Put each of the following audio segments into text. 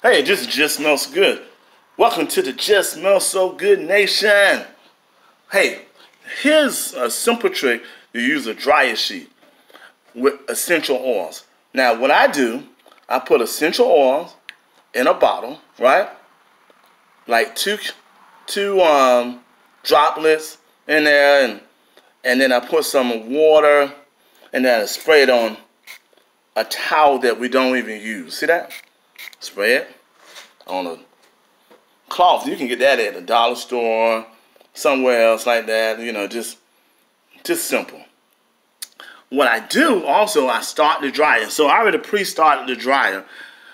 Hey, this just smells good. Welcome to the Just Smells So Good Nation. Hey, here's a simple trick to use a dryer sheet with essential oils. Now, what I do, I put essential oils in a bottle, right? Like two droplets in there, and then I put some water, and then I spray it on a towel that we don't even use. See that? Spray it on a cloth. You can get that at the dollar store, somewhere else like that. You know, just simple. What I do also, I start the dryer. So I already pre-started the dryer.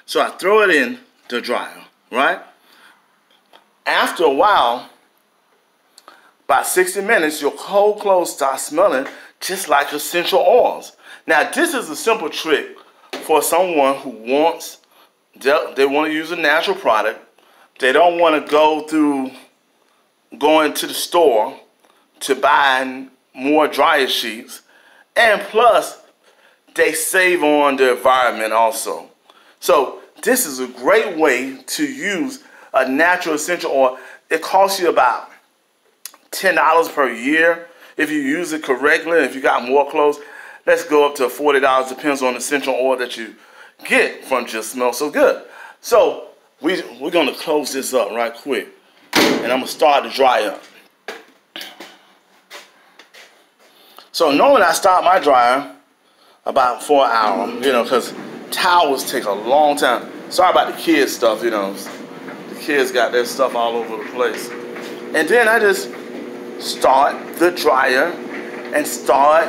So I throw it in the dryer, right? After a while, about 60 minutes, your cold clothes start smelling just like essential oils. Now, this is a simple trick for someone who wants, they want to use a natural product. They don't want to go through going to the store to buy more dryer sheets. And plus, they save on the environment also. So this is a great way to use a natural essential oil. It costs you about $10 per year if you use it correctly. If you got more clothes, let's go up to $40. Depends on the essential oil that you get from Just Smells So Good. So we're going to close this up right quick, and I'm going to start the dryer. So normally I start my dryer about for an hour, you know, because towels take a long time. Sorry about the kids stuff, you know. The kids got their stuff all over the place. And then I just start the dryer and start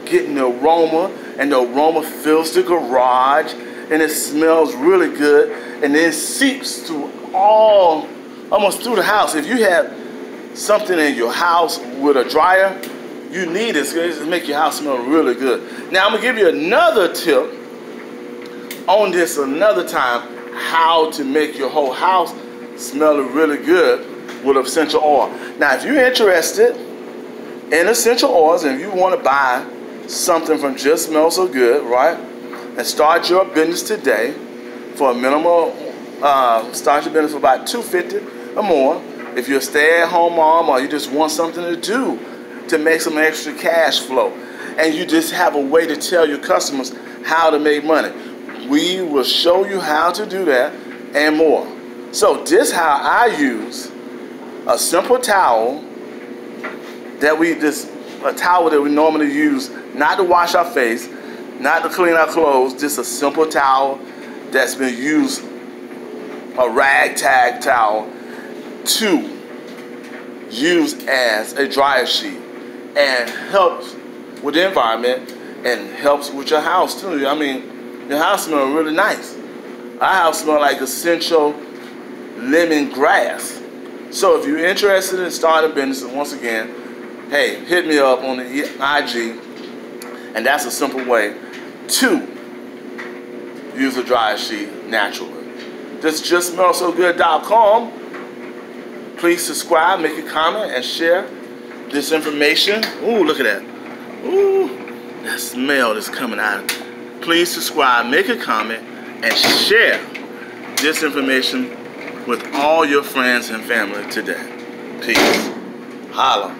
getting the aroma, and the aroma fills the garage, and it smells really good, and then it seeps through almost through the house. If you have something in your house with a dryer, you need it to make your house smell really good. Now I'm gonna give you another tip on this another time, how to make your whole house smell really good with essential oil. Now, if you're interested in essential oils and you want to buy something from Just Smells So Good, right, and start your business today for a minimal, start your business for about $250 or more. If you're a stay-at-home mom or you just want something to do to make some extra cash flow, and you just have a way to tell your customers how to make money, we will show you how to do that and more. So this is how I use a simple towel that a towel that we normally use not to wash our face, not to clean our clothes, just a simple towel that's been used, a ragtag towel, to use as a dryer sheet, and helps with the environment and helps with your house too. I mean, your house smells really nice. Our house smells like essential lemongrass. So if you're interested in starting a business, once again, hey, hit me up on the IG, and that's a simple way to use a dryer sheet naturally. This JustSmellSoGood.com. Please subscribe, make a comment, and share this information. Ooh, look at that. Ooh, that smell that's coming out. Please subscribe, make a comment, and share this information with all your friends and family today. Peace. Holla.